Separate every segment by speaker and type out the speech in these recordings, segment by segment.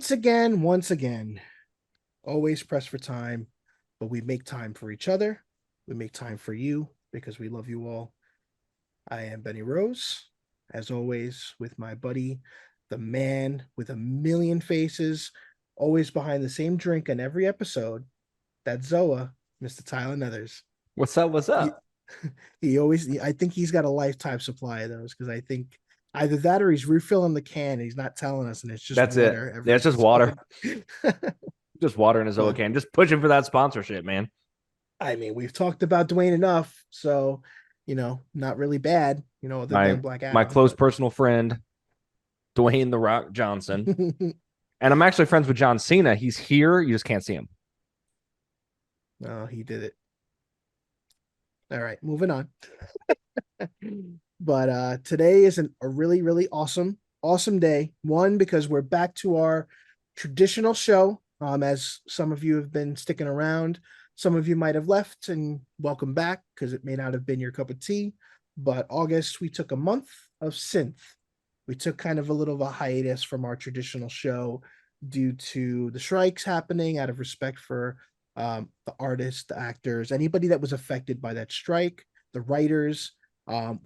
Speaker 1: once again, always pressed for time, but we make time for each other. We make time for you because we love you all. I am Benny Rose, as always, with my buddy, the man with a million faces, always behind the same drink on every episode. That's Zoa, Mr. Tyler Nethers.
Speaker 2: What's up? What's
Speaker 1: He,
Speaker 2: up?
Speaker 1: I think he's got a lifetime supply of those because I think either that or he's refilling the can and he's not telling us, and it's just
Speaker 2: That's it.
Speaker 1: water every
Speaker 2: Yeah, it's just water.
Speaker 1: episode.
Speaker 2: Just water in a Zoa
Speaker 1: But
Speaker 2: can. Just pushing for that sponsorship, man.
Speaker 1: I mean, we've talked about Dwayne enough, so not really bad, other
Speaker 2: My
Speaker 1: than Black
Speaker 2: my
Speaker 1: Adam,
Speaker 2: close
Speaker 1: but
Speaker 2: personal friend, Dwayne the Rock Johnson. And I'm actually friends with John Cena. He's here. You just can't see him.
Speaker 1: no, he did it. All right, moving on. But today is a really, really awesome day. One, because we're back to our traditional show. As some of you have been sticking around, some of you might have left, and welcome back because it may not have been your cup of tea. But August, we took a month of synth. We took kind of a little of a hiatus from our traditional show due to the strikes happening out of respect for the artists, the actors, anybody that was affected by that strike, the writers. Um,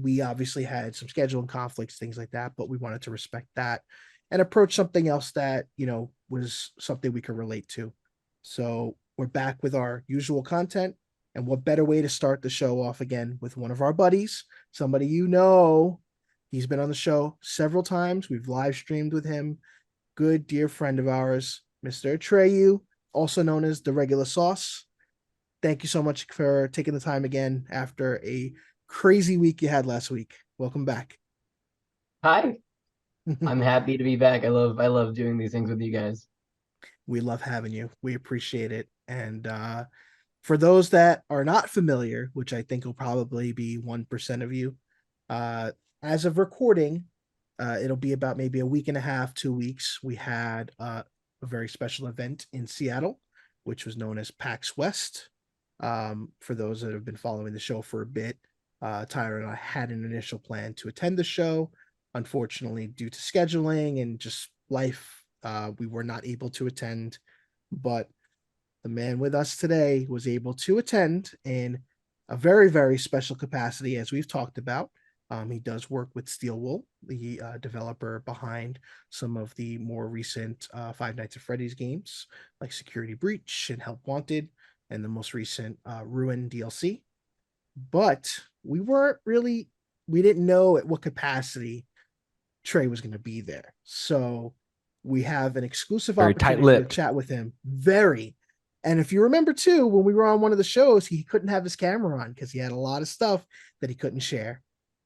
Speaker 1: we obviously had some scheduling conflicts, things like that, but we wanted to respect that and approach something else that, was something we could relate to. So we're back with our usual content. And what better way to start the show off again with one of our buddies, somebody he's been on the show several times. We've live streamed with him. Good dear friend of ours, Mr. Atreyu, also known as DaRegularSauce. Thank you so much for taking the time again after a crazy week you had last week. Welcome back.
Speaker 3: Hi, I'm happy to be back. I love doing these things with you guys.
Speaker 1: We love having you. We appreciate it. And for those that are not familiar, which I think will probably be 1% of you, uh, as of recording, it'll be about maybe a week and a half, 2 weeks. We had a very special event in Seattle, which was known as Pax West. For those that have been following the show for a bit, Tyler and I had an initial plan to attend the show. Unfortunately, due to scheduling and just life, we were not able to attend. But the man with us today was able to attend in a very, very special capacity, as we've talked about. He does work with Steelwool, the developer behind some of the more recent Five Nights at Freddy's games, like Security Breach and Help Wanted, and the most recent Ruin DLC. But we didn't know at what capacity Trey was going to be there. So we have an exclusive
Speaker 2: Very
Speaker 1: opportunity to
Speaker 2: tight-lipped.
Speaker 1: chat with him. Very. And if you remember too, when we were on one of the shows, he couldn't have his camera on because he had a lot of stuff that he couldn't share.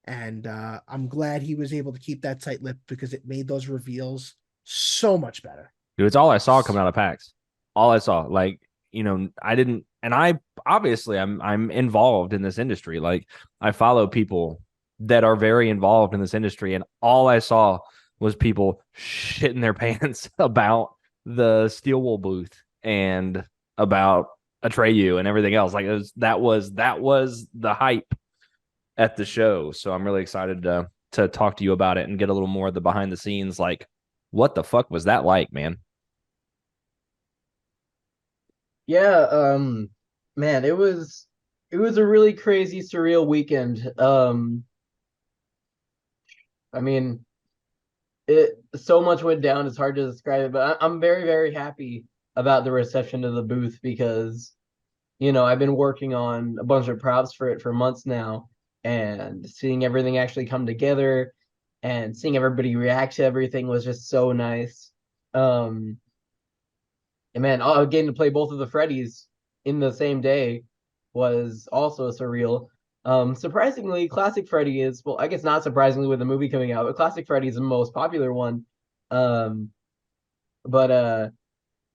Speaker 1: And I'm glad he was able to keep that tight lip because it made those reveals so much better.
Speaker 2: Dude, it's all I saw coming out of PAX. All I saw. Like, I didn't, and I obviously I'm involved in this industry. Like, I follow people that are very involved in this industry, and all I saw was people shitting their pants about the steel wool booth and about Atreyu and everything else. Like, that was the hype at the show. So I'm really excited to talk to you about it and get a little more of the behind the scenes. Like, what the fuck was that like, man?
Speaker 3: Yeah, man, it was a really crazy, surreal weekend. I mean, it so much went down. It's hard to describe it, but I'm very, very happy about the reception of the booth because I've been working on a bunch of props for it for months now, and seeing everything actually come together and seeing everybody react to everything was just so nice. Um, And man, getting to play both of the Freddys in the same day was also surreal. Surprisingly, Classic Freddy is, well, I guess not surprisingly with the movie coming out, but Classic Freddy is the most popular one. Um, but uh,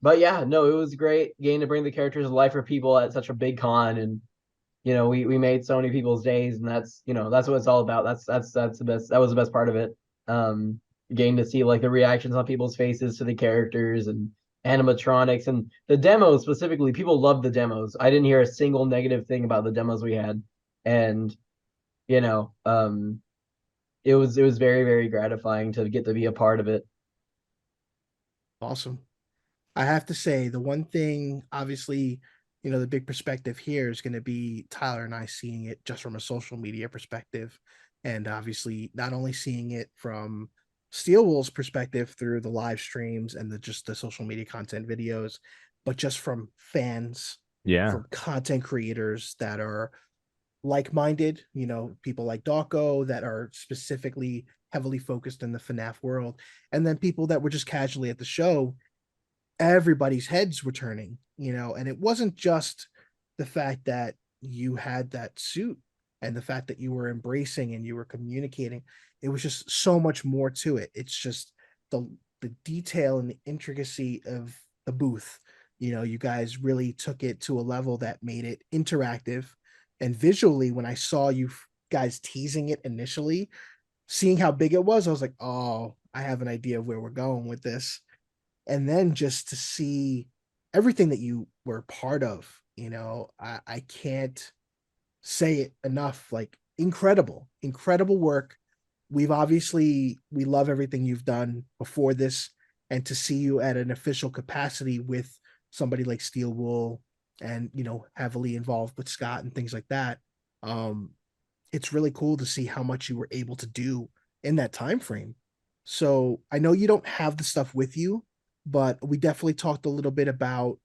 Speaker 3: but yeah, no, it was great getting to bring the characters to life for people at such a big con, and we made so many people's days, and that's what it's all about. That's the best. That was the best part of it. Um, Getting to see like the reactions on people's faces to the characters and animatronics and the demos specifically. People loved the demos. I didn't hear a single negative thing about the demos we had, and you know, um, it was very very gratifying to get to be a part of it.
Speaker 1: Awesome. I have to say, the one thing, obviously, the big perspective here is going to be Tyler and I seeing it just from a social media perspective. And obviously, not only seeing it from Steel Wool's perspective through the live streams and just the social media content videos, but just from fans,
Speaker 2: Yeah.
Speaker 1: from content creators that are like-minded, people like Dawko that are specifically heavily focused in the FNAF world, and then people that were just casually at the show. Everybody's heads were turning, and it wasn't just the fact that you had that suit and the fact that you were embracing and you were communicating. It was just so much more to it. It's just the detail and the intricacy of the booth. You guys really took it to a level that made it interactive. And visually, when I saw you guys teasing it initially, seeing how big it was, I was like, oh, I have an idea of where we're going with this. And then just to see everything that you were part of, I can't say it enough. Like, incredible work. We love everything you've done before this, and to see you at an official capacity with somebody like Steel Wool and heavily involved with Scott and things like that. um it's really cool to see how much you were able to do in that time frame. So I know you don't have the stuff with you, but we definitely talked a little bit about,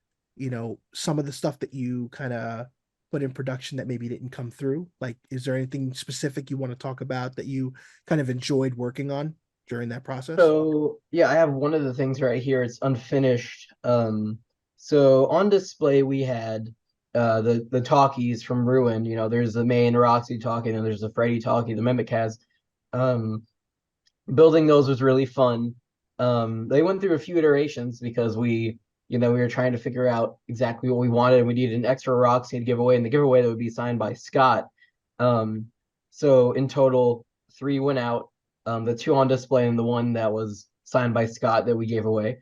Speaker 1: some of the stuff that you kind of put in production that maybe didn't come through. Like, is there anything specific you want to talk about that you kind of enjoyed working on during that process?
Speaker 3: So yeah, I have one of the things right here. It's unfinished. So on display we had the talkies from Ruin. There's the main Roxy talkie, and there's the Freddy talkie, the Mimic has. Um, Building those was really fun. They went through a few iterations because we were trying to figure out exactly what we wanted. We needed an extra Roxy to give away, and the giveaway that would be signed by Scott. Um, so in total, three went out. The two on display and the one that was signed by Scott that we gave away.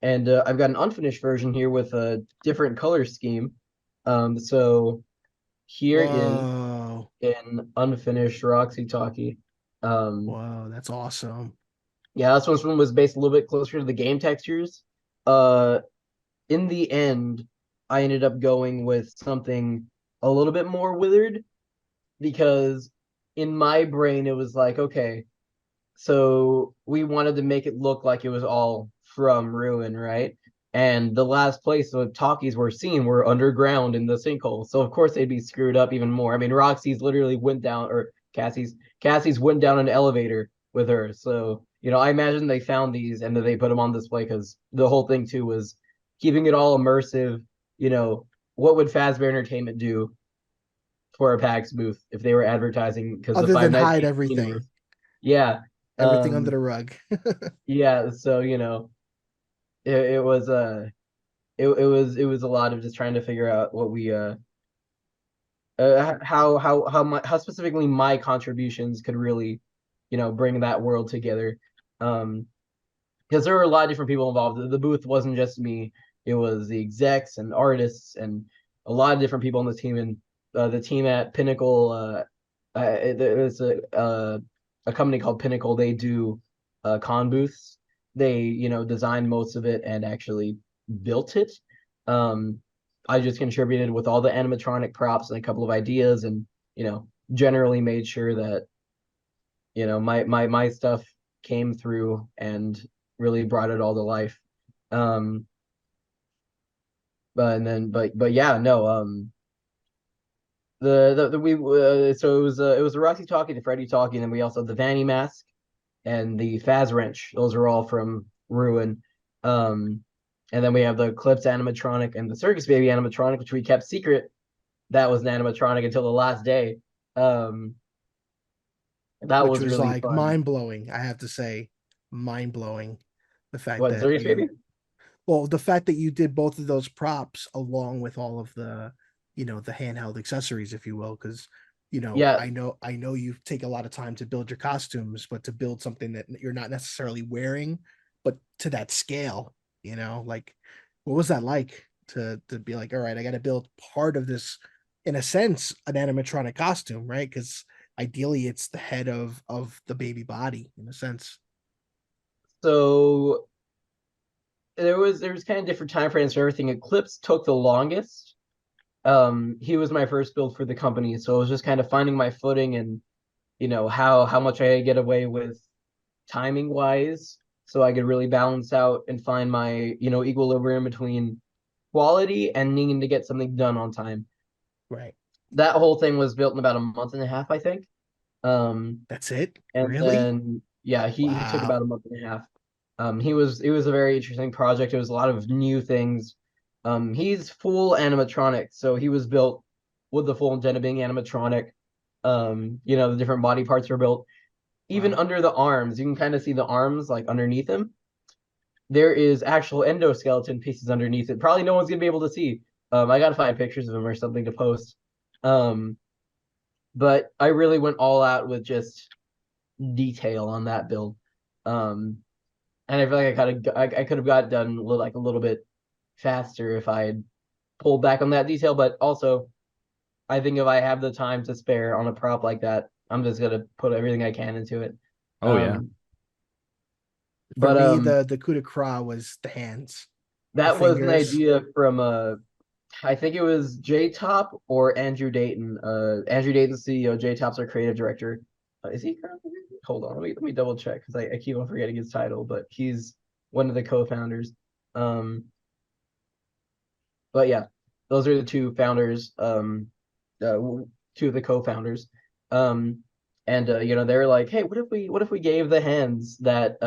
Speaker 3: And I've got an unfinished version here with a different color scheme. So here is
Speaker 1: Whoa.
Speaker 3: an unfinished Roxy Talkie. Um,
Speaker 1: Whoa, that's awesome.
Speaker 3: yeah, this one was based a little bit closer to the game textures. Uh, in the end, I ended up going with something a little bit more withered because in my brain it was like, okay, so we wanted to make it look like it was all from Ruin, right? And the last place the talkies were seen were underground in the sinkhole. So of course they'd be screwed up even more. I mean, Roxy's literally went down, or Cassie's went down an elevator with her. So, I imagine they found these and then they put them on display because the whole thing too was keeping it all immersive. What would Fazbear Entertainment do for a PAX booth if they were advertising? Because the
Speaker 1: Other
Speaker 3: Five
Speaker 1: than
Speaker 3: Nights
Speaker 1: hide
Speaker 3: at Freddy's
Speaker 1: everything,
Speaker 3: universe. Yeah.
Speaker 1: everything under
Speaker 3: Um,
Speaker 1: the rug.
Speaker 3: yeah, so it was it was a lot of just trying to figure out what we how specifically my contributions could really bring that world together. Um, because there were a lot of different people involved. The booth wasn't just me; it was the execs and artists and a lot of different people on the team. And the team at Pinnacle, there's a company called Pinnacle. They do con booths. They designed most of it and actually built it. Um, I just contributed with all the animatronic props and a couple of ideas, and generally made sure that my stuff came through and really brought it all to life. Um, but yeah, no. The we So it was a Roxy talking to Freddy talking, and then we also had the Vanny mask and the Faz wrench. Those are all from Ruin. Um, and then we have the Clips animatronic and the Circus Baby animatronic, which we kept secret. That was an animatronic until the last day. Um, that
Speaker 1: Which
Speaker 3: was
Speaker 1: was
Speaker 3: really
Speaker 1: like
Speaker 3: fun.
Speaker 1: mind blowing. I have to say, mind blowing. The fact
Speaker 3: What,
Speaker 1: that
Speaker 3: Circus Baby?
Speaker 1: well, the fact that you did both of those props along with all of the, the handheld accessories, if you will, because
Speaker 3: Yeah.
Speaker 1: I know you take a lot of time to build your costumes, but to build something that you're not necessarily wearing, but to that scale, like, what was that like to be like, all right, I got to build part of this, in a sense, an animatronic costume, right? Because ideally it's the head of the baby body in a sense.
Speaker 3: So there was kind of different time frames for everything. Eclipse took the longest. He was my first build for the company, so it was just kind of finding my footing and how much I get away with timing wise, so I could really balance out and find my equilibrium between quality and needing to get something done on time.
Speaker 1: Right.
Speaker 3: That whole thing was built in about a month and a half, I think.
Speaker 1: That's it?
Speaker 3: And
Speaker 1: Really?
Speaker 3: then yeah, he took
Speaker 1: Wow.
Speaker 3: about a month and a half. It was a very interesting project. It was a lot of new things. He's full animatronic, so he was built with the full intent of being animatronic. The different body parts were built. Even
Speaker 1: Wow.
Speaker 3: under the arms, you can kind of see the arms like underneath him. There is actual endoskeleton pieces underneath it. Probably no one's gonna be able to see. I gotta find pictures of him or something to post. Um, but I really went all out with just detail on that build. Um, and I feel like I could have got it done like a little bit faster if I had pulled back on that detail. But also, I think if I have the time to spare on a prop like that, I'm just gonna put everything I can into it.
Speaker 2: Oh yeah.
Speaker 3: Um,
Speaker 1: For
Speaker 3: but
Speaker 1: me, the coup de grace was the hands, the
Speaker 3: that was an
Speaker 1: fingers.
Speaker 3: idea from I think it was J Top or Andrew Dayton. Andrew Dayton's CEO, J Top's our creative director. Is he currently? Hold on, let me double check because I keep on forgetting his title, but he's one of the co-founders. Um, but yeah, those are the two founders. Uh, Two of the co-founders. And they were like, hey, what if we gave the hands that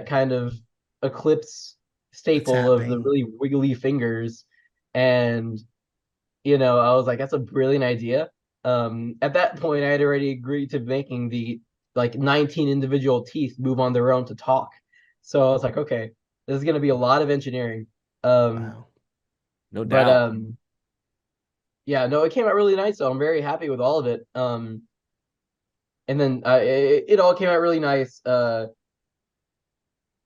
Speaker 3: kind of eclipse
Speaker 1: The
Speaker 3: staple of the
Speaker 1: tapping.
Speaker 3: really wiggly fingers. And, I was like, that's a brilliant idea. At that point, I had already agreed to making the like 19 individual teeth move on their own to talk. So I was like, okay, this is going to be a lot of engineering. Um,
Speaker 1: Wow.
Speaker 2: No
Speaker 3: but
Speaker 2: doubt.
Speaker 3: yeah, no, it came out really nice. So I'm very happy with all of it. And then it all came out really nice.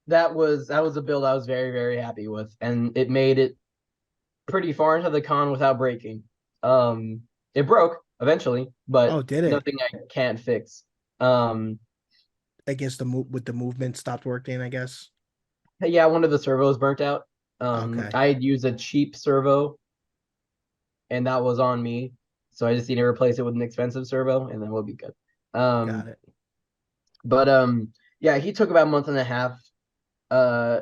Speaker 3: That was a build I was very, very happy with, and it made it pretty far into the con without breaking. It broke eventually, but
Speaker 1: Oh, did it?
Speaker 3: nothing I can't fix. Um,
Speaker 1: I guess the move with the movement stopped working, I guess.
Speaker 3: yeah, one of the servos burnt out.
Speaker 1: Okay.
Speaker 3: I had used a cheap servo, and that was on me, so I just need to replace it with an expensive servo, and then we'll be good.
Speaker 1: Got
Speaker 3: Um,
Speaker 1: it.
Speaker 3: but yeah, he took about a month and a half. Uh,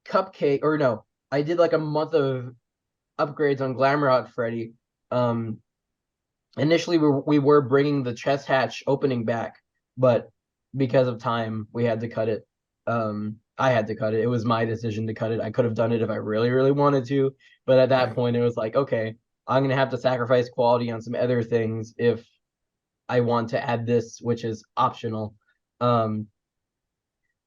Speaker 3: Cupcake, or no, I did like a month of upgrades on Glamrock Freddy. Um, Initially we were bringing the chest hatch opening back, but because of time, we had to cut it. I had to cut it. It was my decision to cut it. I could have done it if I really, really wanted to, but at that
Speaker 1: Right.
Speaker 3: point, it was like, okay, I'm gonna have to sacrifice quality on some other things if I want to add this, which is optional. Um,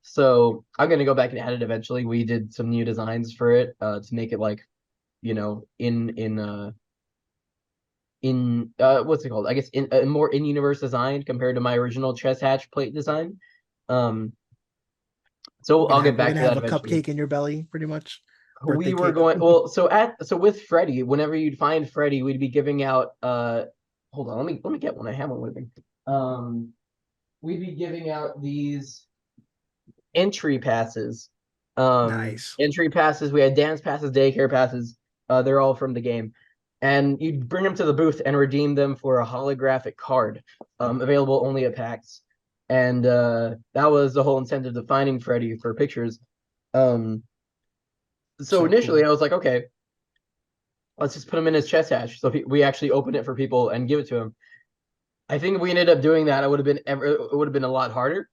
Speaker 3: so I'm gonna go back and add it eventually. We did some new designs for it to make it like in what's it called? I guess in a more in universe design compared to my original chest hatch plate design. Um, so I'll get
Speaker 1: We're
Speaker 3: back
Speaker 1: gonna
Speaker 3: to
Speaker 1: have
Speaker 3: that
Speaker 1: a
Speaker 3: eventually.
Speaker 1: cupcake in your belly, pretty much. Birthday
Speaker 3: We were
Speaker 1: cake.
Speaker 3: going well, so with Freddy, whenever you'd find Freddy, we'd be giving out hold on, let me get one. I have one with me. Um we'd be giving out these entry passes.
Speaker 1: Nice.
Speaker 3: Entry passes, we had dance passes, daycare passes. They're all from the game. And you'd bring them to the booth and redeem them for a holographic card, available only at PAX. And that was the whole incentive of finding Freddy for pictures. Um, so
Speaker 1: So
Speaker 3: initially,
Speaker 1: cool.
Speaker 3: I was like, okay, let's just put him in his chest hatch. So we actually open it for people and give it to him. I think if we ended up doing that, it would have been a lot harder.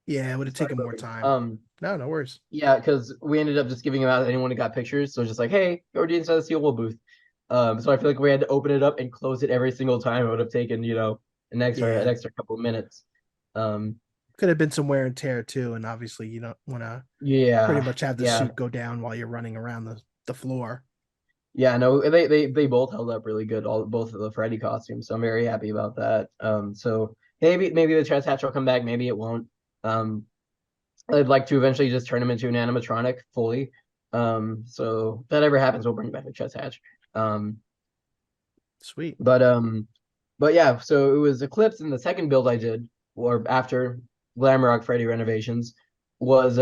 Speaker 1: Yeah, it would have
Speaker 3: Sorry,
Speaker 1: taken more
Speaker 3: Logan.
Speaker 1: time. No, no worries.
Speaker 3: Yeah, because we ended up just giving them out to anyone who got pictures. So just like, hey, go inside the Steel Wool booth. So I feel like we had to open it up and close it every single time. It would have taken, an
Speaker 1: Yeah.
Speaker 3: extra couple of minutes. Um,
Speaker 1: Could have been some wear and tear too, and obviously you don't want to pretty
Speaker 3: yeah,
Speaker 1: much have the
Speaker 3: yeah,
Speaker 1: suit go down while you're running around the floor.
Speaker 3: yeah. No, they both held up really good. Both of the Freddy costumes. So I'm very happy about that. So maybe the chest hatch will come back. Maybe it won't. Um, I'd like to eventually just turn him into an animatronic fully. So if that ever happens, we'll bring back the chest hatch. Um,
Speaker 1: Sweet.
Speaker 3: But yeah, so it was Eclipse, and the second build I did, or after Glamrock Freddy renovations, was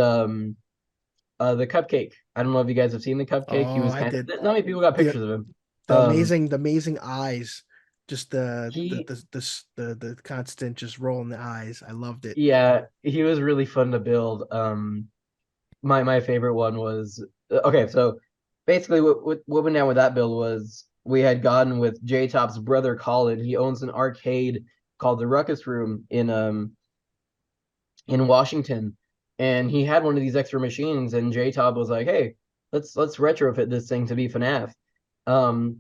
Speaker 3: The cupcake. I don't know if you guys have seen the cupcake. He
Speaker 1: Oh,
Speaker 3: was
Speaker 1: I
Speaker 3: kind
Speaker 1: did.
Speaker 3: of not many people got
Speaker 1: The
Speaker 3: pictures of him.
Speaker 1: the
Speaker 3: Um,
Speaker 1: amazing eyes, just
Speaker 3: he
Speaker 1: the constant just rolling the eyes. I loved it.
Speaker 3: yeah, he was really fun to build. My favorite one was okay. So basically, what went down with that build was we had gotten with J Top's brother Colin. He owns an arcade called the Ruckus Room in Washington, and he had one of these extra machines. And J Top was like, "Hey, let's retrofit this thing to be FNAF."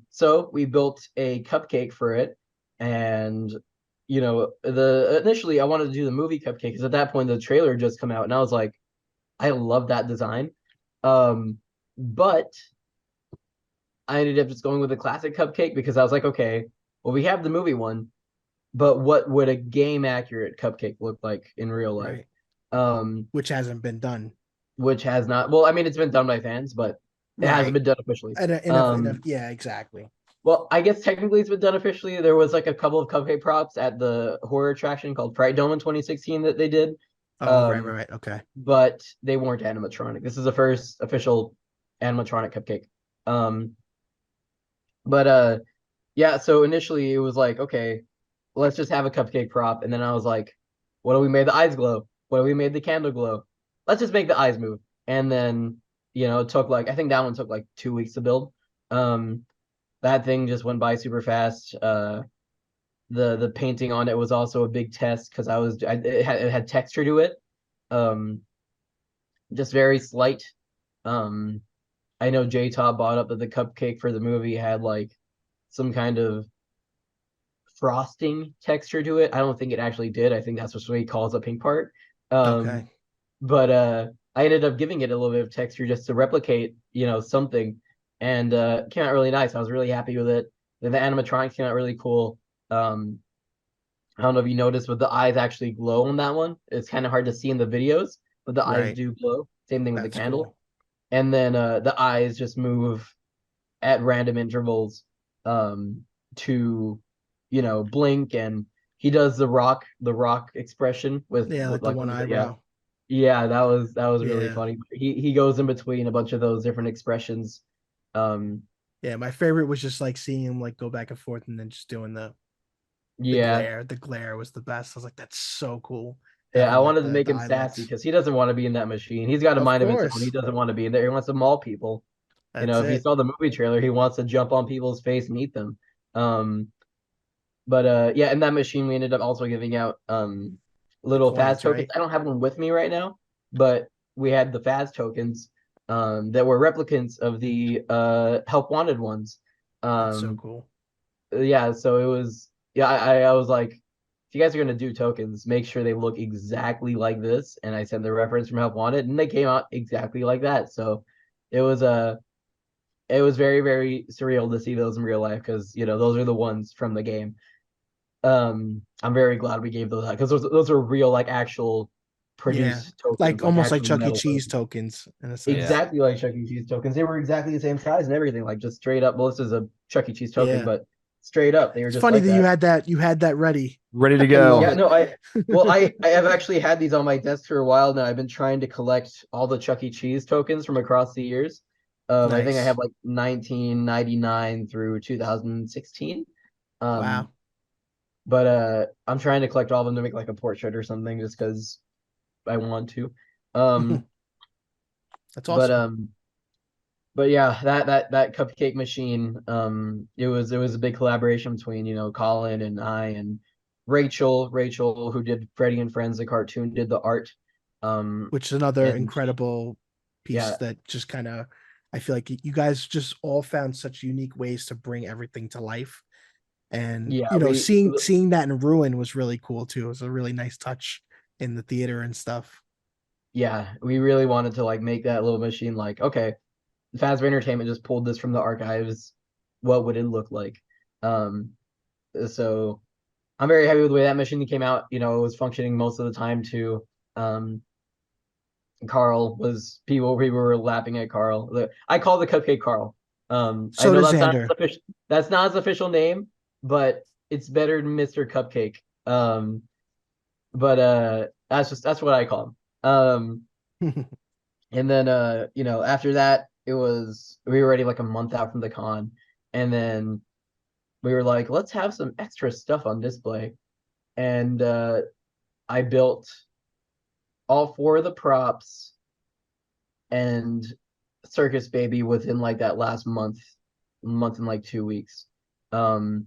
Speaker 3: So we built a cupcake for it, and the initially I wanted to do the movie cupcake because at that point the trailer had just come out, and I was like, I love that design. But I ended up just going with the classic cupcake because I was like, okay, well, we have the movie one, but what would a game accurate cupcake look like in real life?
Speaker 1: Right.
Speaker 3: Um,
Speaker 1: Which hasn't been done.
Speaker 3: which has not, well, I mean, it's been done by fans, but it hasn't
Speaker 1: Right.
Speaker 3: been done officially.
Speaker 1: Yeah, exactly.
Speaker 3: Well, I guess technically it's been done officially. There was like a couple of cupcake props at the horror attraction called Fright Dome in 2016 that they did.
Speaker 1: Oh,
Speaker 3: Um,
Speaker 1: right. Okay.
Speaker 3: but they weren't animatronic. This is the first official animatronic cupcake. Um, but yeah, so initially it was like, okay, let's just have a cupcake prop. And then I was like, what do we made the eyes glow? What do we made the candle glow? Let's just make the eyes move. And then, it took like I think that one took like 2 weeks to build. Um, that thing just went by super fast. The painting on it was also a big test because it had texture to it. Um, just very slight. Um, I know J Top brought up that the cupcake for the movie had like some kind of frosting texture to it. I don't think it actually did. I think that's what he calls the pink part. Um,
Speaker 1: Okay.
Speaker 3: but I ended up giving it a little bit of texture just to replicate, something, and came out really nice. I was really happy with it. Then the animatronics came out really cool. Um, I don't know if you noticed, but the eyes actually glow on that one. It's kind of hard to see in the videos, but the eyes
Speaker 1: Right.
Speaker 3: do glow. Same thing with the
Speaker 1: That's
Speaker 3: candle.
Speaker 1: cool.
Speaker 3: And then the eyes just move at random intervals um to blink, and he does the rock expression
Speaker 1: Yeah,
Speaker 3: with
Speaker 1: like the
Speaker 3: like
Speaker 1: one
Speaker 3: yeah,
Speaker 1: eyebrow.
Speaker 3: that was really
Speaker 1: Yeah.
Speaker 3: funny. He goes in between a bunch of those different expressions. um
Speaker 1: Yeah, my favorite was just like seeing him like go back and forth and then just doing the
Speaker 3: yeah,
Speaker 1: glare. The glare was the best. I was like, that's so cool.
Speaker 3: yeah, I
Speaker 1: Having like
Speaker 3: wanted to make
Speaker 1: the
Speaker 3: him sassy
Speaker 1: eyelids.
Speaker 3: because he doesn't want to be in that machine. He's got a
Speaker 1: Of
Speaker 3: mind of his own. He
Speaker 1: course.
Speaker 3: doesn't want to be in there. He wants to maul people.
Speaker 1: That's
Speaker 3: If you
Speaker 1: it.
Speaker 3: saw the movie trailer, he wants to jump on people's face and eat them. Um But yeah, in that machine we ended up also giving out
Speaker 1: The
Speaker 3: little Faz
Speaker 1: coins,
Speaker 3: tokens.
Speaker 1: right?
Speaker 3: I don't have one with me right now, but we had the Faz tokens that were replicants of the Help Wanted ones.
Speaker 1: That's so
Speaker 3: Um
Speaker 1: cool.
Speaker 3: yeah, so it was yeah, I was like, if you guys are gonna do tokens, make sure they look exactly like this. And I sent the reference from Help Wanted and they came out exactly like that. So it was it was very, very surreal to see those in real life because those are the ones from the game. I'm very glad we gave those out because those are real, like actual
Speaker 1: Yeah.
Speaker 3: produced tokens,
Speaker 1: Like
Speaker 3: like
Speaker 1: almost like
Speaker 3: actual
Speaker 1: Chuck E.
Speaker 3: metal
Speaker 1: Cheese
Speaker 3: tokens.
Speaker 1: tokens in a sense.
Speaker 2: Yeah.
Speaker 3: Exactly like Chuck E. Cheese tokens. They were exactly the same size and everything, like just straight up. Well, this is a Chuck E. Cheese token,
Speaker 1: Yeah.
Speaker 3: but straight up, they were
Speaker 1: It's
Speaker 3: just
Speaker 1: funny
Speaker 3: like
Speaker 1: that
Speaker 3: that.
Speaker 1: you had that ready.
Speaker 2: Ready to
Speaker 1: I love
Speaker 2: go.
Speaker 3: Yeah,
Speaker 1: it.
Speaker 3: no, I have actually had these on my desk for a while now. I've been trying to collect all the Chuck E. Cheese tokens from across the years. I think I
Speaker 1: Nice.
Speaker 3: have like 1999 through 2016. Um,
Speaker 1: Wow.
Speaker 3: but I'm trying to collect all of them to make like a portrait or something, just because I want to. Um,
Speaker 1: That's
Speaker 3: but
Speaker 1: awesome.
Speaker 3: um, but yeah, that cupcake machine, it was a big collaboration between Colin and I and Rachel, who did Freddy and Friends, the cartoon, did the art.
Speaker 1: Which is another
Speaker 3: And
Speaker 1: incredible piece
Speaker 3: yeah,
Speaker 1: that just kind of I feel like you guys just all found such unique ways to bring everything to life. And
Speaker 3: yeah,
Speaker 1: seeing that in Ruin was really cool too. It was a really nice touch in the theater and stuff.
Speaker 3: yeah, we really wanted to like make that little machine like, okay, Fazbear Entertainment just pulled this from the archives. What would it look like? Um, so I'm very happy with the way that machine came out. It was functioning most of the time too. Um, people were laughing at Carl. I call the cupcake Carl. I
Speaker 1: So
Speaker 3: know
Speaker 1: does Xander.
Speaker 3: that's not his official name, but it's better than Mr. Cupcake. But that's what I call him. And then after that, we were already like a month out from the con, and then we were like, let's have some extra stuff on display. And I built all four of the props and Circus Baby within like that last month and like 2 weeks. So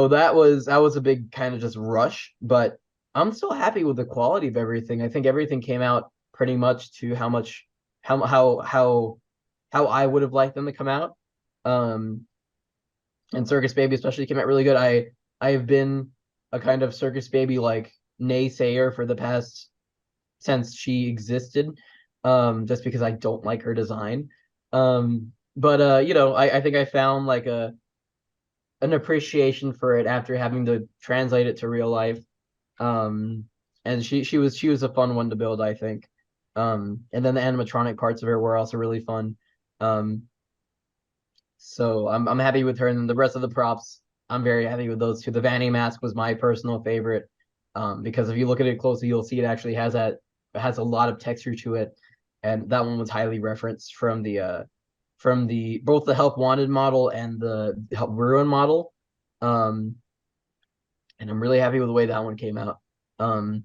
Speaker 3: that was a big kind of just rush, but I'm still happy with the quality of everything. I think everything came out pretty much to how I would have liked them to come out. Um, and Circus Baby especially came out really good. I have been a kind of Circus Baby like naysayer for the past since she existed, just because I don't like her design. But I think I found like an appreciation for it after having to translate it to real life. Um, and she was a fun one to build, I think. And then the animatronic parts of her were also really fun. Um, so I'm happy with her, and then the rest of the props, I'm very happy with those two. The Vanny mask was my personal favorite, because if you look at it closely, you'll see it actually has a lot of texture to it, and that one was highly referenced from the both the Help Wanted model and the Help Ruin model. Um, and I'm really happy with the way that one came out. Um,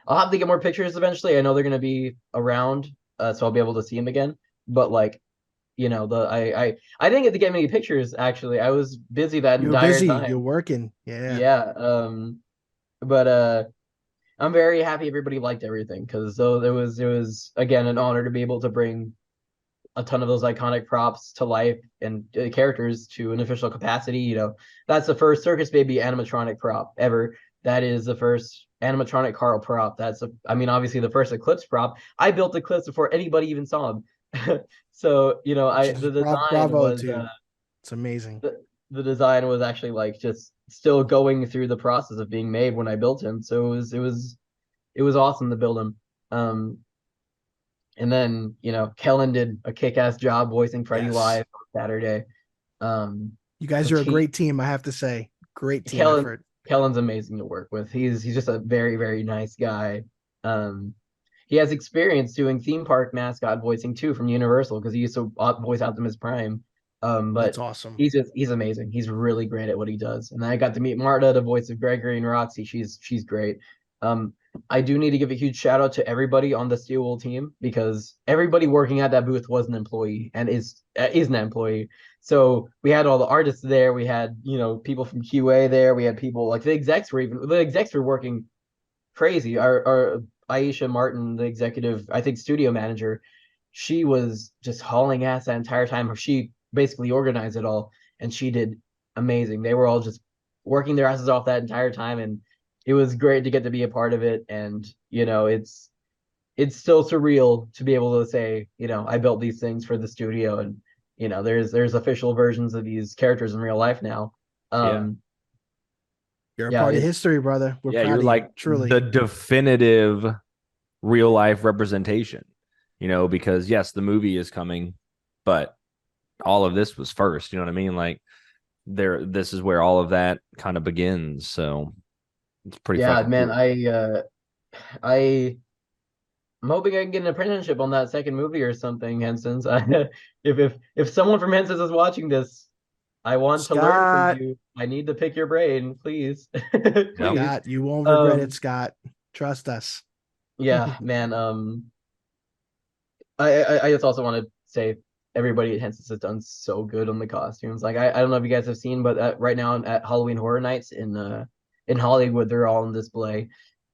Speaker 3: I'll have to get more pictures eventually. I know they're going to be around, so I'll be able to see them again. But like, I didn't get to get many pictures actually. I was busy that
Speaker 1: You're
Speaker 3: entire
Speaker 1: busy. You're
Speaker 3: time.
Speaker 1: working. Yeah.
Speaker 3: Yeah. But I'm very happy everybody liked everything, because though it was again an honor to be able to bring a ton of those iconic props to life and characters to an official capacity. That's the first Circus Baby animatronic prop ever. That is the first animatronic Carl prop. I mean, obviously the first Eclipse prop. I built Eclipse before anybody even saw him. So,
Speaker 1: Which
Speaker 3: the
Speaker 1: is
Speaker 3: design
Speaker 1: bravo
Speaker 3: was
Speaker 1: too. It's amazing.
Speaker 3: the design was actually like just still going through the process of being made when I built him. So it was awesome to build him. Um, and then, Kellen did a kick-ass job voicing Freddy
Speaker 1: Yes.
Speaker 3: live on Saturday. Um,
Speaker 1: You guys are a
Speaker 3: he
Speaker 1: great team, I have to say. Great team
Speaker 3: Kellen
Speaker 1: effort.
Speaker 3: Kellen's amazing to work with. He's just a very, very nice guy. Um, he has experience doing theme park mascot voicing too from Universal, because he used to voice Optimus Prime.
Speaker 1: That's
Speaker 3: But
Speaker 1: awesome.
Speaker 3: he's amazing. He's really great at what he does. And then I got to meet Marta, the voice of Gregory and Roxy. She's great. Um, I do need to give a huge shout out to everybody on the Steel Wool team, because everybody working at that booth was an employee and is an employee. So we had all the artists there. We had, people from QA there. We had people like the execs were working crazy. Our Aisha Martin, the executive, I think, studio manager, she was just hauling ass that entire time. She basically organized it all, and she did amazing. They were all just working their asses off that entire time, and it was great to get to be a part of it. And it's still surreal to be able to say, I built these things for the studio, and there's official versions of these characters in real life now.
Speaker 2: Yeah.
Speaker 3: Um,
Speaker 1: You're a
Speaker 3: yeah,
Speaker 1: part of
Speaker 3: it's
Speaker 1: history, brother. We're
Speaker 2: Yeah,
Speaker 1: proud
Speaker 2: you're
Speaker 1: of you.
Speaker 2: like the
Speaker 1: Truly.
Speaker 2: definitive real life representation, because yes, the movie is coming, but all of this was first, you know what I mean? Like this is where all of that kind of begins. So it's pretty
Speaker 3: yeah,
Speaker 2: fucking
Speaker 3: man.
Speaker 2: cool.
Speaker 3: I'm hoping I can get an apprenticeship on that second movie or something, Henson's. If someone from Henson's is watching this, I want to learn from
Speaker 1: Scott.
Speaker 3: you. I need to pick your brain, please.
Speaker 2: Yep.
Speaker 3: Please.
Speaker 1: Scott, you won't regret it,
Speaker 3: Um,
Speaker 1: Scott. Trust us.
Speaker 3: yeah, man. I just also want to say everybody at Henson's has done so good on the costumes. Like I don't know if you guys have seen, but right now at Halloween Horror Nights in Hollywood, they're all on display,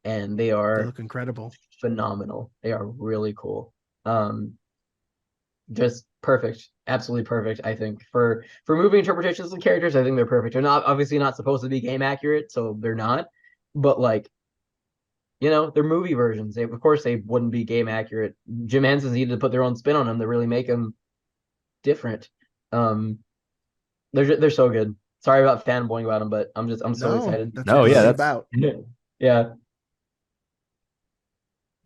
Speaker 3: and they
Speaker 1: They
Speaker 3: are
Speaker 1: look incredible.
Speaker 3: phenomenal. They are really cool. Um, just perfect, absolutely perfect. I think for movie interpretations of characters, I think they're perfect. They're not obviously not supposed to be game accurate, so they're not. But like, they're movie versions. Of course they wouldn't be game accurate. Jim Henson's needed to put their own spin on them to really make them different. Um, they're so good. Sorry about fanboying about them, but I'm so
Speaker 1: No,
Speaker 3: excited.
Speaker 1: that's
Speaker 2: No,
Speaker 1: what
Speaker 2: yeah,
Speaker 1: it's
Speaker 2: that's
Speaker 1: about.
Speaker 3: Yeah,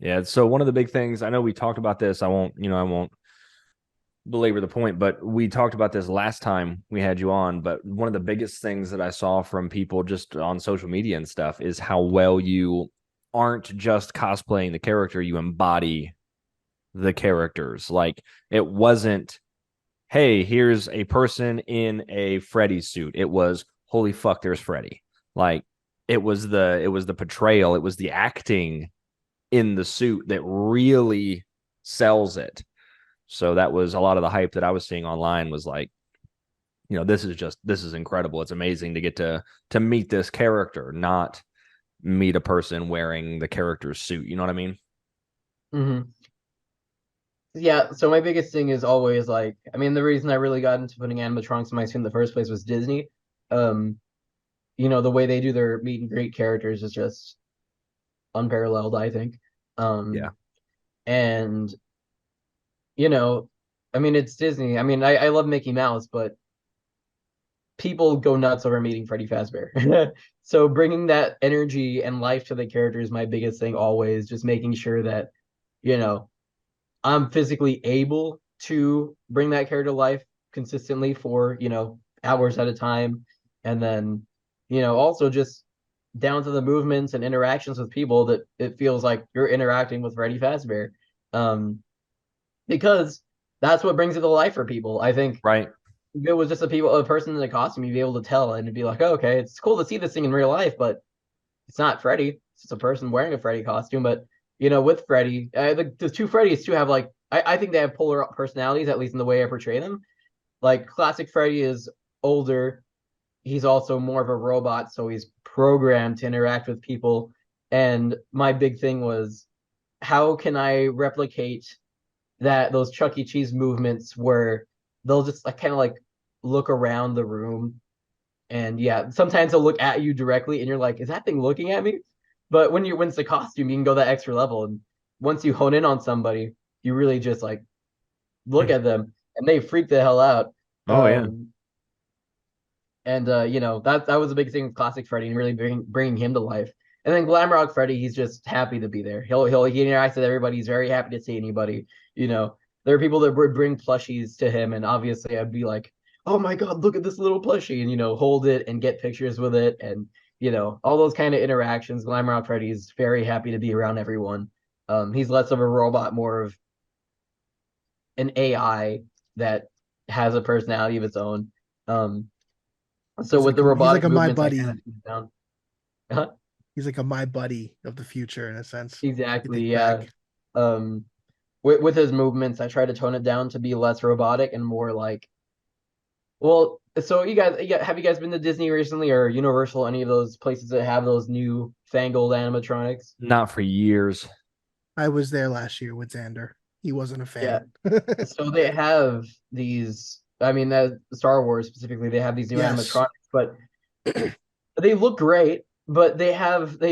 Speaker 2: yeah. So one of the big things, I know we talked about this. I won't belabor the point, but we talked about this last time we had you on. But one of the biggest things that I saw from people just on social media and stuff is how well you aren't just cosplaying the character, you embody the characters. Like it wasn't, hey, here's a person in a Freddy suit. It was, holy fuck, there's Freddy. Like it was the portrayal, it was the acting in the suit that really sells it. So that was a lot of the hype that I was seeing online was like, this is incredible. It's amazing to get to meet this character, not meet a person wearing the character's suit. You know what I mean?
Speaker 3: Mm-hmm. Yeah, so my biggest thing is always like, I mean, the reason I really got into putting animatronics in my suit in the first place was Disney. Um, the way they do their meet and greet characters is just unparalleled, I think.
Speaker 2: Yeah.
Speaker 3: And you know, I mean, it's Disney. I mean, I love Mickey Mouse, but people go nuts over meeting Freddy Fazbear. So bringing that energy and life to the character is my biggest thing always, just making sure that, you know, I'm physically able to bring that character to life consistently for, hours at a time. And then, also just down to the movements and interactions with people that it feels like you're interacting with Freddy Fazbear. Um, because that's what brings it to life for people. I think
Speaker 2: Right.
Speaker 3: if it was just a person in a costume, you'd be able to tell and it'd be like, oh, okay, it's cool to see this thing in real life, but it's not Freddy. It's just a person wearing a Freddy costume. But with Freddy, the two Freddys too have like I think they have polar personalities, at least in the way I portray them. Like classic Freddy is older. He's also more of a robot, so he's programmed to interact with people. And my big thing was, how can I replicate those Chuck E. Cheese movements where they'll just like kind of like look around the room, and yeah, sometimes they'll look at you directly and you're like, is that thing looking at me? But when it's the costume, you can go that extra level, and once you hone in on somebody, you really just like look at them and they freak the hell out.
Speaker 2: Oh yeah.
Speaker 3: um and that was a big thing with classic Freddy and really bringing him to life. And then Glamrock Freddy, he's just happy to be there. He interacts with everybody. He's very happy to see anybody. There are people that would bring plushies to him, and obviously I'd be like, oh my god, look at this little plushie, and hold it and get pictures with it, and all those kind of interactions. Glamrock Freddy's very happy to be around everyone. He's less of a robot, more of an AI that has a personality of its own. So with the
Speaker 1: He's like
Speaker 3: robotic
Speaker 1: a my
Speaker 3: movements, I kind of
Speaker 1: buddy.
Speaker 3: tuned down. Uh-huh.
Speaker 1: He's like a my buddy of the future in a sense. You
Speaker 3: Exactly,
Speaker 1: think
Speaker 3: yeah.
Speaker 1: back.
Speaker 3: Um, with his movements, I try to tone it down to be less robotic and more like, well, so have you guys been to Disney recently or Universal, any of those places that have those new fangled animatronics?
Speaker 2: Not for years.
Speaker 1: I was there last year with Xander. He wasn't a
Speaker 3: Yeah.
Speaker 1: fan.
Speaker 3: So they have these, I mean, that Star Wars specifically, they have these new
Speaker 1: Yes.
Speaker 3: animatronics, but they look great, but they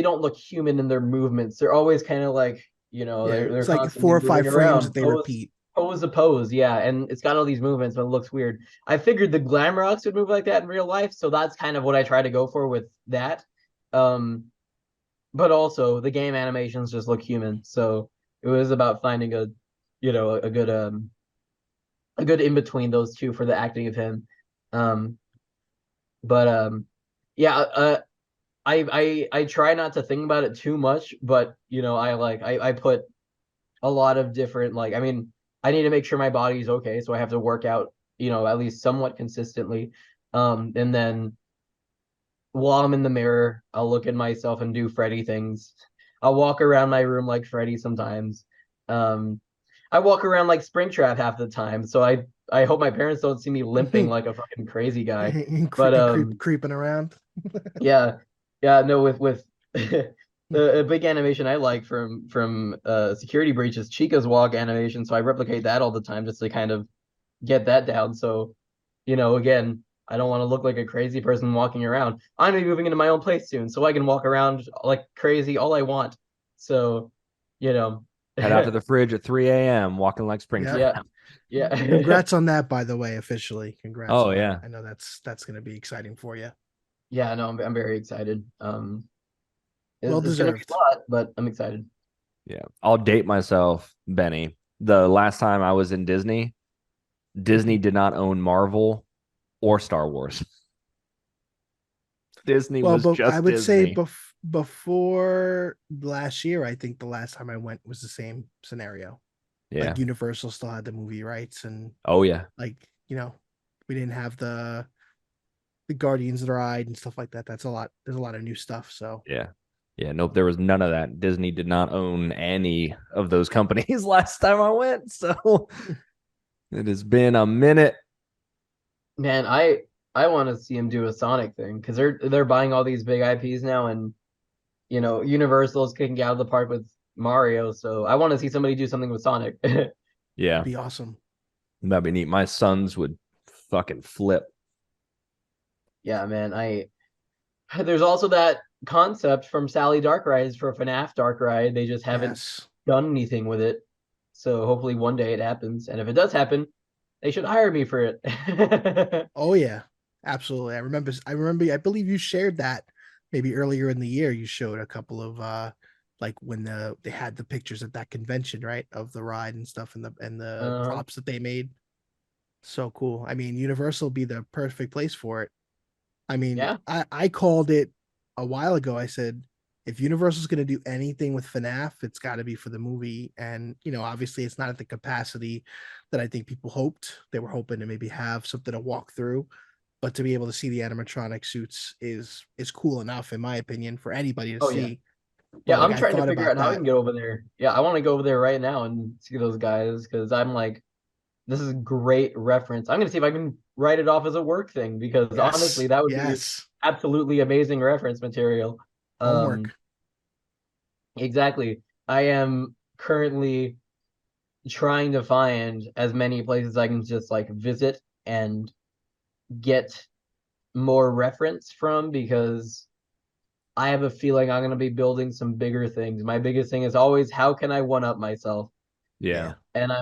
Speaker 3: don't look human in their movements. They're always kind of like,
Speaker 1: Yeah.
Speaker 3: they're
Speaker 1: It's like
Speaker 3: constantly
Speaker 1: 4 or 5
Speaker 3: moving
Speaker 1: frames that
Speaker 3: around,
Speaker 1: they repeat.
Speaker 3: pose to pose, yeah. And it's got all these movements, but it looks weird. I figured the Glamrocks would move like that in real life, so that's kind of what I try to go for with that. Um, but also the game animations just look human, so it was about finding a good in between those two for the acting of him. Um, but yeah, I try not to think about it too much, but I put a lot of different, like, I mean, I need to make sure my body's okay, so I have to work out, at least somewhat consistently. And then while I'm in the mirror, I'll look at myself and do Freddy things. I'll walk around my room like Freddy sometimes. Um, I walk around like Springtrap half the time, so I hope my parents don't see me limping like a fucking crazy guy. But
Speaker 1: Creeping around.
Speaker 3: yeah, yeah, no, with a big animation I like from Security Breach is Chica's walk animation, so I replicate that all the time just to kind of get that down. So, again, I don't want to look like a crazy person walking around. I'm gonna be moving into my own place soon, so I can walk around like crazy all I want. So, you know,
Speaker 2: Head out to the fridge at 3 a.m. walking like
Speaker 1: Yeah.
Speaker 2: Springtrap.
Speaker 3: yeah.
Speaker 1: Congrats on that, by the way, officially. Congrats
Speaker 2: Oh
Speaker 1: on
Speaker 2: yeah.
Speaker 1: that. I know that's going to be exciting for you.
Speaker 3: Yeah, no, I'm very excited.
Speaker 1: Well
Speaker 3: It's gonna be a
Speaker 1: deserved.
Speaker 3: lot, but I'm excited.
Speaker 2: Yeah. I'll date myself, Benny. The last time I was in Disney, Disney did not own Marvel or Star Wars. Disney
Speaker 1: Well,
Speaker 2: was
Speaker 1: but I
Speaker 2: just
Speaker 1: would say
Speaker 2: Disney.
Speaker 1: before last year, I think the last time I went was the same scenario.
Speaker 2: Yeah.
Speaker 1: Like Universal still had the movie rights, and
Speaker 2: Oh yeah.
Speaker 1: like we didn't have the Guardians ride and stuff like that. That's a lot. There's a lot of new stuff. So
Speaker 2: Yeah. Yeah. Nope. There was none of that. Disney did not own any of those companies last time I went. So it has been a minute.
Speaker 3: Man, I want to see him do a Sonic thing because they're buying all these big IPs now, and Universal's kicking out of the park with Mario. So I want to see somebody do something with Sonic.
Speaker 2: Yeah.
Speaker 1: be awesome.
Speaker 2: That'd be neat. My sons would fucking flip.
Speaker 3: Yeah, man. There's also that concept from Sally Dark Rides for FNAF Dark Ride. They just haven't
Speaker 1: Yes.
Speaker 3: done anything with it. So hopefully one day it happens. And if it does happen, they should hire me for it.
Speaker 1: Oh yeah. Absolutely. I remember I believe you shared that maybe earlier in the year. You showed a couple of like when they had the pictures at that convention, right? Of the ride and stuff, and the
Speaker 3: uh,
Speaker 1: props that they made. So cool. I mean, Universal be the perfect place for it. I mean,
Speaker 3: yeah.
Speaker 1: I called it a while ago. I said, if Universal's going to do anything with FNAF, it's got to be for the movie. And, obviously it's not at the capacity that I think people hoped. They were hoping to maybe have something to walk through, but to be able to see the animatronic suits is cool enough, in my opinion, for anybody to
Speaker 3: Oh yeah.
Speaker 1: see. But
Speaker 3: Yeah,
Speaker 1: like
Speaker 3: I'm
Speaker 1: I
Speaker 3: trying to
Speaker 1: thought
Speaker 3: figure
Speaker 1: about
Speaker 3: out how I
Speaker 1: that.
Speaker 3: can get over there. Yeah, I want to go over there right now and see those guys because I'm like, this is great reference. I'm gonna see if I can write it off as a work thing because honestly,
Speaker 1: Yes.
Speaker 3: that would be
Speaker 1: Yes.
Speaker 3: absolutely amazing reference material. Um,
Speaker 1: Homework.
Speaker 3: exactly. I am currently trying to find as many places I can just like visit and get more reference from because I have a feeling I'm gonna be building some bigger things. My biggest thing is always how can I one up myself?
Speaker 2: Yeah.
Speaker 3: And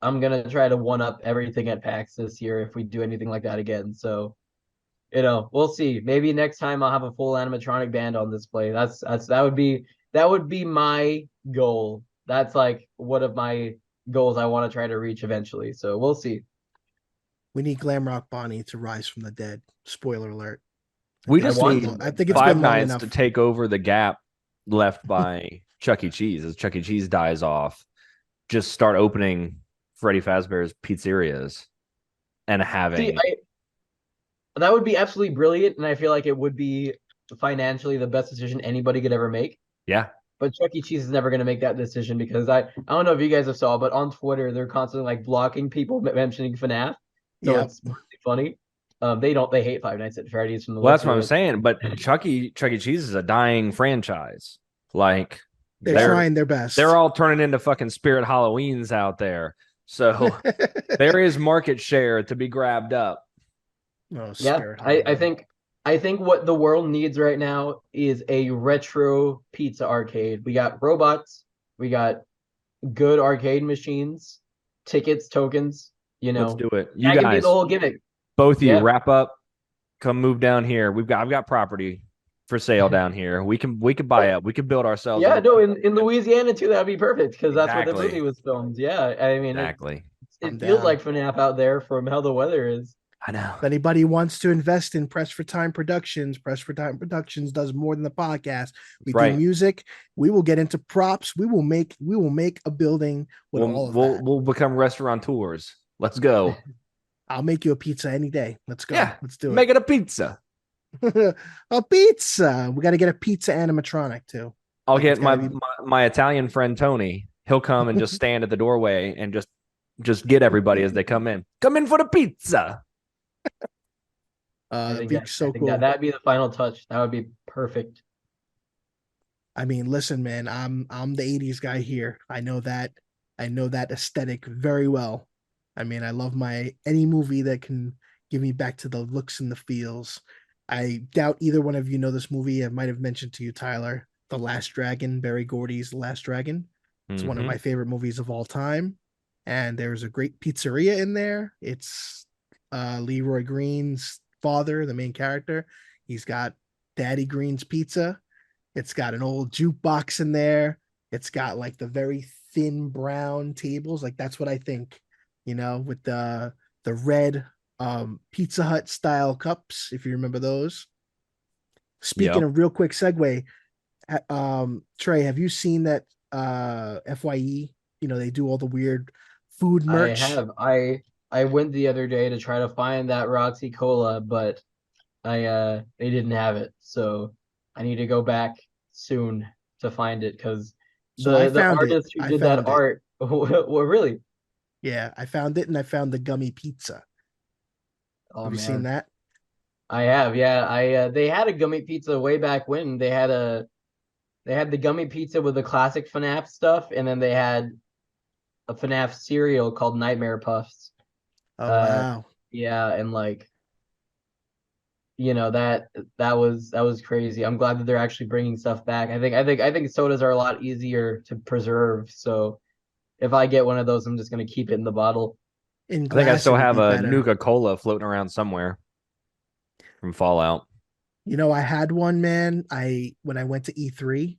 Speaker 3: I'm gonna try to one up everything at PAX this year if we do anything like that again. So we'll see. Maybe next time I'll have a full animatronic band on display. That would be my goal. That's like one of my goals I want to try to reach eventually. So we'll see.
Speaker 1: We need Glamrock Bonnie to rise from the dead. Spoiler alert. I
Speaker 2: We
Speaker 1: think
Speaker 3: I
Speaker 1: it's
Speaker 2: just
Speaker 3: want
Speaker 1: been
Speaker 2: need
Speaker 1: long.
Speaker 3: to.
Speaker 1: I think it's
Speaker 2: Five
Speaker 1: been long
Speaker 2: Nights to
Speaker 1: enough.
Speaker 2: take over the gap left by Chuck E. Cheese. As Chuck E. Cheese dies off, just start opening Freddy Fazbear's pizzerias and
Speaker 3: See,
Speaker 2: having,
Speaker 3: that would be absolutely brilliant, and I feel like it would be financially the best decision anybody could ever make.
Speaker 2: yeah,
Speaker 3: But Chuck E. Cheese is never going to make that decision because I don't know if you guys have saw, but on Twitter they're constantly like blocking people mentioning FNAF, so
Speaker 1: Yep.
Speaker 3: it's really funny. They hate Five Nights at Freddy's from the
Speaker 2: well,
Speaker 3: looks
Speaker 2: that's what
Speaker 3: of
Speaker 2: I'm
Speaker 3: it.
Speaker 2: saying. But Chuck E. Cheese is a dying franchise. Like
Speaker 1: They're
Speaker 3: Yeah,
Speaker 1: trying their
Speaker 2: they're
Speaker 1: best.
Speaker 2: all turning into fucking Spirit Halloweens out there. So there is market share to be grabbed up.
Speaker 1: Oh,
Speaker 3: yeah.
Speaker 1: Spirit
Speaker 3: I, I
Speaker 1: Halloween.
Speaker 3: think I think what the world needs right now is a retro pizza arcade. We got robots, we got good arcade machines, tickets, tokens.
Speaker 2: Let's do it. You
Speaker 3: That can be the
Speaker 2: guys,
Speaker 3: whole gimmick.
Speaker 2: both of you,
Speaker 3: Yeah.
Speaker 2: wrap up. Come move down here. I've got property for sale down here. We could buy up. We could build ourselves a
Speaker 3: Yeah,
Speaker 2: little.
Speaker 3: no, in Louisiana too, that'd be perfect because that's where the movie
Speaker 2: Exactly.
Speaker 3: was filmed. Yeah, I mean it
Speaker 2: Exactly.
Speaker 1: I'm
Speaker 3: it feels
Speaker 1: down.
Speaker 3: like FNAF out there from how the weather is.
Speaker 2: I know.
Speaker 1: If anybody wants to invest in Press for Time Productions, Press for Time Productions does more than the podcast. We
Speaker 2: That's
Speaker 1: do
Speaker 2: right.
Speaker 1: music. We will get into props. We will make a building with
Speaker 2: We'll
Speaker 1: all of
Speaker 2: we'll
Speaker 1: that.
Speaker 2: we'll become restaurateurs. Let's go.
Speaker 1: I'll make you a pizza any day. Let's go.
Speaker 2: Yeah.
Speaker 1: Let's do
Speaker 2: Make it a pizza.
Speaker 1: it. A pizza. We got to get a pizza animatronic too.
Speaker 2: I'll
Speaker 1: Like it's
Speaker 2: get
Speaker 1: got
Speaker 2: my,
Speaker 1: to be
Speaker 2: my Italian friend Tony. He'll come and just stand at the doorway and just get everybody as they come in. Come in for the pizza.
Speaker 3: I
Speaker 1: that'd
Speaker 3: think
Speaker 1: be
Speaker 3: that I
Speaker 1: so
Speaker 3: think that
Speaker 1: cool.
Speaker 3: that'd be the final touch. That would be perfect.
Speaker 1: I mean, listen, man, I'm the 80s guy here. I know that aesthetic very well. I mean, I love my any movie that can give me back to the looks and the feels. I doubt either one of you know this movie. I might have mentioned to you, Tyler, The Last Dragon, Barry Gordy's The Last Dragon. It's one of
Speaker 2: Mm-hmm.
Speaker 1: my favorite movies of all time. And there's a great pizzeria in there. It's Leroy Green's father, the main character. He's got Daddy Green's Pizza. It's got an old jukebox in there. It's got like the very thin brown tables. Like that's what I think, with the red Pizza Hut style cups, if you remember those. Speaking
Speaker 2: Yep.
Speaker 1: of real quick segue, Trey, have you seen that FYE they do all the weird food
Speaker 3: I
Speaker 1: merch.
Speaker 3: have. I went the other day to try to find that Roxy Cola, but they didn't have it. So I need to go back soon to find it because
Speaker 1: So I
Speaker 3: the
Speaker 1: found it.
Speaker 3: artist who
Speaker 1: I
Speaker 3: did that
Speaker 1: found it.
Speaker 3: art, well, really?
Speaker 1: Yeah, I found it, and I found the gummy pizza.
Speaker 3: Oh
Speaker 1: Have you seen
Speaker 3: man.
Speaker 1: that?
Speaker 3: I have, yeah. I they had a gummy pizza way back when. They had the gummy pizza with the classic FNAF stuff, and then they had a FNAF cereal called Nightmare Puffs.
Speaker 1: Oh
Speaker 3: Uh
Speaker 1: wow.
Speaker 3: yeah, and like that was crazy. I'm glad that they're actually bringing stuff back. I think sodas are a lot easier to preserve. So if I get one of those, I'm just gonna keep it in the bottle.
Speaker 1: In
Speaker 2: I think I
Speaker 1: glass,
Speaker 2: still
Speaker 1: it would
Speaker 2: have
Speaker 1: be
Speaker 2: a
Speaker 1: better.
Speaker 2: Nuka Cola floating around somewhere from Fallout.
Speaker 1: I had one, man. When I went to E3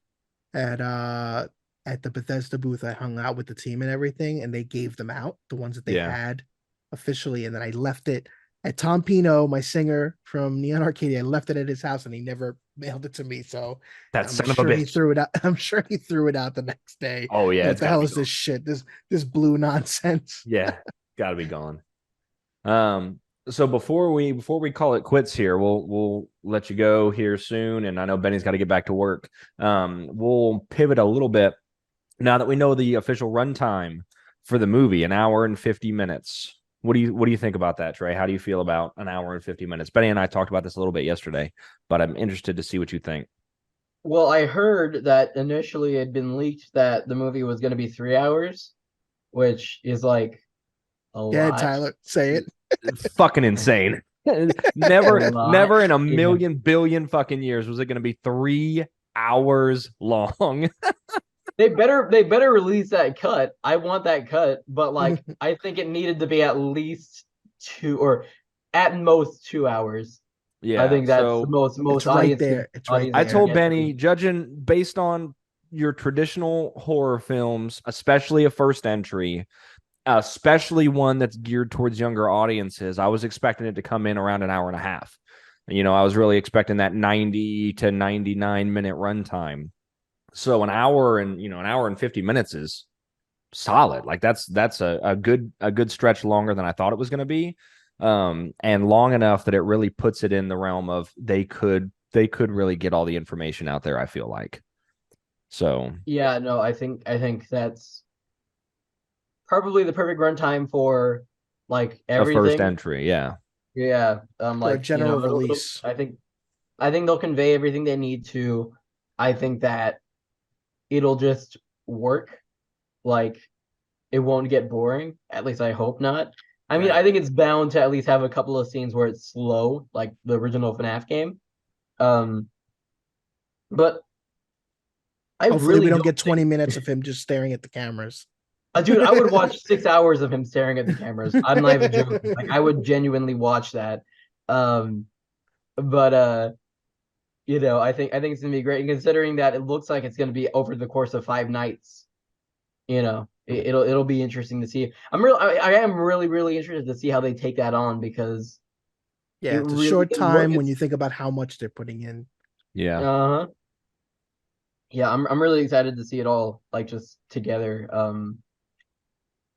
Speaker 1: at uh at the Bethesda booth, I hung out with the team and everything, and they gave them out, the ones that they
Speaker 2: Yeah.
Speaker 1: had officially, and then I left it at Tom Pino, my singer from Neon Arcadia. I left it at his house and he never mailed it to me. So
Speaker 2: That
Speaker 1: I'm
Speaker 2: son of a
Speaker 1: sure he
Speaker 2: bitch.
Speaker 1: threw it out. I'm sure he threw it out the next day.
Speaker 2: Oh yeah,
Speaker 1: What
Speaker 2: it's
Speaker 1: the
Speaker 2: gotta
Speaker 1: hell
Speaker 2: be
Speaker 1: is this
Speaker 2: gone.
Speaker 1: shit? This blue nonsense.
Speaker 2: Yeah, gotta be gone. Um, so before we call it quits here, we'll let you go here soon, and I know Benny's got to get back to work. We'll pivot a little bit now that we know the official runtime for the movie, an hour and 50 minutes. What do you think about that, Trey? How do you feel about an hour and 50 minutes? Benny and I talked about this a little bit yesterday, but I'm interested to see what you think.
Speaker 3: Well, I heard that initially it had been leaked that the movie was gonna be 3 hours, which is like a
Speaker 1: Yeah,
Speaker 3: lot.
Speaker 1: Tyler, say it.
Speaker 2: It's fucking insane.
Speaker 3: A
Speaker 2: never,
Speaker 3: lot.
Speaker 2: never in a
Speaker 3: Yeah.
Speaker 2: million billion fucking years was it going to be 3 hours long.
Speaker 3: They better release that cut. I want that cut, but like I think it needed to be at least two or at most 2 hours. I
Speaker 2: Yeah.
Speaker 3: think that's the
Speaker 2: So
Speaker 3: most
Speaker 1: It's right
Speaker 3: audience
Speaker 1: there. It's right
Speaker 3: audience
Speaker 2: I
Speaker 3: can
Speaker 1: there.
Speaker 2: told
Speaker 3: get
Speaker 2: Benny,
Speaker 3: through.
Speaker 2: judging based on your traditional horror films, especially a first entry, especially one that's geared towards younger audiences, I was expecting it to come in around an hour and a half. I was really expecting that 90 to 99-minute runtime. So an hour and 50 minutes is solid. Like that's a good stretch longer than I thought it was going to be. And long enough that it really puts it in the realm of they could really get all the information out there, I feel like. So
Speaker 3: Yeah, no, I think that's probably the perfect runtime for like
Speaker 2: a first
Speaker 3: everything.
Speaker 2: entry, yeah.
Speaker 3: Yeah,
Speaker 1: For a
Speaker 3: like
Speaker 1: general release.
Speaker 3: I think they'll convey everything they need to. I think that it'll just work. Like it won't get boring. At least I hope not. I mean,
Speaker 2: Right.
Speaker 3: I think it's bound to at least have a couple of scenes where it's slow, like the original FNAF game. Um, but I
Speaker 1: Hopefully we
Speaker 3: really
Speaker 1: don't
Speaker 3: don't
Speaker 1: get 20
Speaker 3: think,
Speaker 1: minutes of him just staring at the cameras.
Speaker 3: dude, I would watch 6 hours of him staring at the cameras. I'm not even joking. Like I would genuinely watch that. Um, but I think it's gonna be great. And considering that it looks like it's gonna be over the course of 5 nights, it'll be interesting to see. I am really really interested to see how they take that on because
Speaker 1: Yeah,
Speaker 3: it
Speaker 1: it's a
Speaker 3: really
Speaker 1: short time when you
Speaker 3: it's
Speaker 1: think about how much they're putting in.
Speaker 2: Yeah.
Speaker 3: uh-huh. Yeah, I'm really excited to see it all like just together.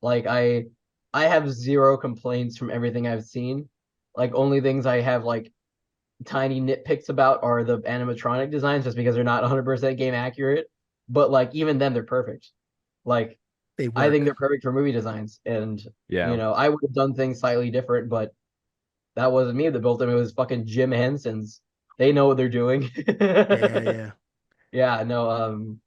Speaker 3: Like I have zero complaints from everything I've seen. Like only things I have like tiny nitpicks about are the animatronic designs just because they're not 100% game accurate. But like even then they're perfect. Like
Speaker 1: They
Speaker 3: I think they're
Speaker 1: work.
Speaker 3: perfect for movie designs and
Speaker 2: Yeah.
Speaker 3: I would have done things slightly different, but that wasn't me that built them. It was fucking Jim Henson's. They know what they're doing.
Speaker 1: Yeah, yeah.
Speaker 3: Yeah, no, I'm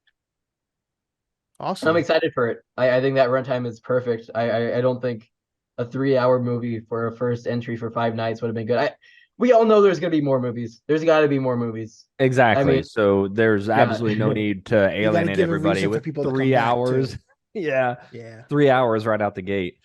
Speaker 1: Awesome.
Speaker 3: excited for it. I think that runtime is perfect. I don't think a 3 hour movie for a first entry for 5 nights would have been good. We all know there's gonna be more movies. There's got to be more movies. I
Speaker 2: Exactly.
Speaker 3: mean,
Speaker 2: So there's
Speaker 3: yeah,
Speaker 2: absolutely no need to
Speaker 1: You got to
Speaker 2: alienate
Speaker 1: give a
Speaker 2: everybody
Speaker 1: reason for
Speaker 2: with
Speaker 1: people to come
Speaker 2: three
Speaker 1: back too.
Speaker 2: hours. Yeah.
Speaker 1: Yeah.
Speaker 2: 3 hours right out the gate.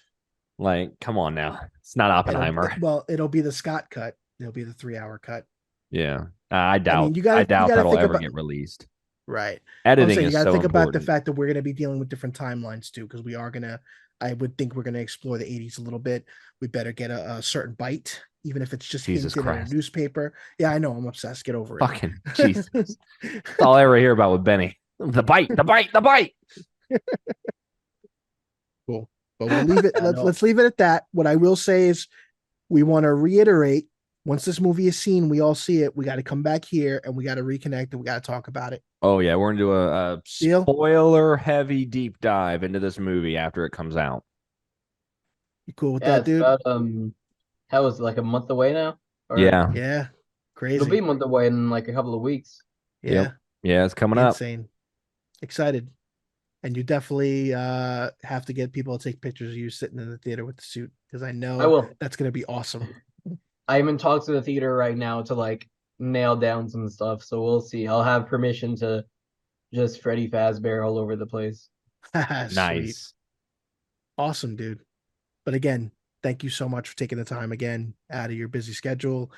Speaker 2: Like, come on now. It's not Oppenheimer.
Speaker 1: It'll be the Scott cut. It'll be the 3 hour cut.
Speaker 2: Yeah. I
Speaker 1: I
Speaker 2: doubt
Speaker 1: mean,
Speaker 2: I
Speaker 1: you
Speaker 2: doubt
Speaker 1: got to
Speaker 2: that'll
Speaker 1: think
Speaker 2: ever
Speaker 1: about
Speaker 2: get released.
Speaker 1: right. I'm
Speaker 2: Editing
Speaker 1: saying you
Speaker 2: is
Speaker 1: got to
Speaker 2: so
Speaker 1: think about the
Speaker 2: important.
Speaker 1: fact that we're going to be dealing with different timelines too, because we are gonna. I would think we're going to explore the 80s a little bit. We better get a certain bite, even if it's just
Speaker 2: Jesus
Speaker 1: hinted in a
Speaker 2: Christ.
Speaker 1: newspaper. Yeah, I know. I'm obsessed. Get over
Speaker 2: Fucking
Speaker 1: it.
Speaker 2: Jesus. That's all I ever hear about with Benny. The bite, the bite, the bite.
Speaker 1: But we'll leave it.
Speaker 3: Yeah, no.
Speaker 1: Let's leave it at that. What I will say is, we want to reiterate: once this movie is seen, we all see it. We got to come back here and we got to reconnect and we got to talk about it.
Speaker 2: Oh yeah, we're gonna do a
Speaker 1: Deal?
Speaker 2: spoiler heavy deep dive into this movie after it comes out.
Speaker 1: You cool with
Speaker 3: Yeah,
Speaker 1: that,
Speaker 3: it's
Speaker 1: dude?
Speaker 3: about how was it, like a month away now? Or
Speaker 2: Yeah.
Speaker 1: Yeah,
Speaker 3: it'll be a
Speaker 1: crazy.
Speaker 3: month away in like a couple of weeks.
Speaker 1: Yeah,
Speaker 2: Yep. Yeah, it's coming
Speaker 1: be
Speaker 2: up.
Speaker 1: insane. Excited. And you definitely have to get people to take pictures of you sitting in the theater with the suit, because I
Speaker 3: I
Speaker 1: know
Speaker 3: will.
Speaker 1: that's gonna be awesome.
Speaker 3: I'm in talks with the theater right now to like nail down some stuff, so we'll see. I'll have permission to just Freddy Fazbear all over the place.
Speaker 1: Sweet.
Speaker 2: Nice.
Speaker 1: Awesome, dude. But again, thank you so much for taking the time again out of your busy schedule.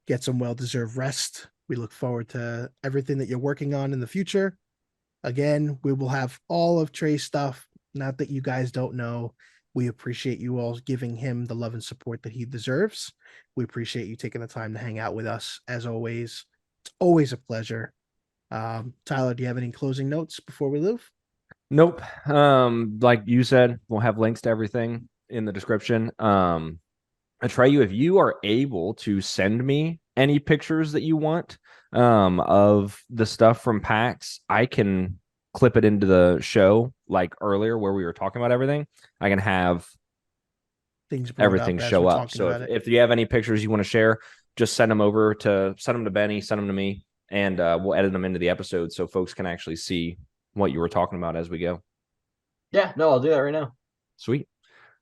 Speaker 1: Get some well-deserved rest. We look forward to everything that you're working on in the future. Again, we will have all of Trey's stuff. Not that you guys don't know. We appreciate you all giving him the love and support that he deserves. We appreciate you taking the time to hang out with us as always. It's always a pleasure. Tyler, do you have any closing notes before we leave?
Speaker 2: Nope. Like you said, we'll have links to everything in the description. Atreyu, if you are able to send me any pictures that you want of the stuff from PAX, I can clip it into the show like earlier where we were talking about everything. I can have
Speaker 1: Things brought
Speaker 2: everything
Speaker 1: up as we're
Speaker 2: show up.
Speaker 1: talking
Speaker 2: So
Speaker 1: about it.
Speaker 2: if you have any pictures you want to share, just send them to Benny, send them to me, and we'll edit them into the episode so folks can actually see what you were talking about as we go.
Speaker 3: Yeah, no, I'll do that right now.
Speaker 2: Sweet.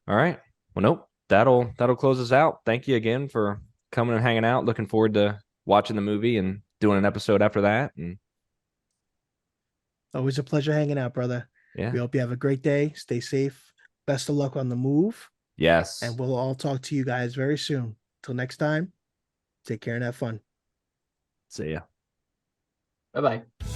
Speaker 2: All right. Well, nope. That'll close us out. Thank you again for coming and hanging out. Looking forward to watching the movie and doing an episode after that. And
Speaker 1: Always a pleasure hanging out, brother.
Speaker 2: yeah.
Speaker 1: We hope you have a great day. Stay safe. Best of luck on the move.
Speaker 2: Yes.
Speaker 1: And we'll all talk to you guys very soon. Till next time, take care and have fun.
Speaker 2: See ya.
Speaker 3: Bye bye.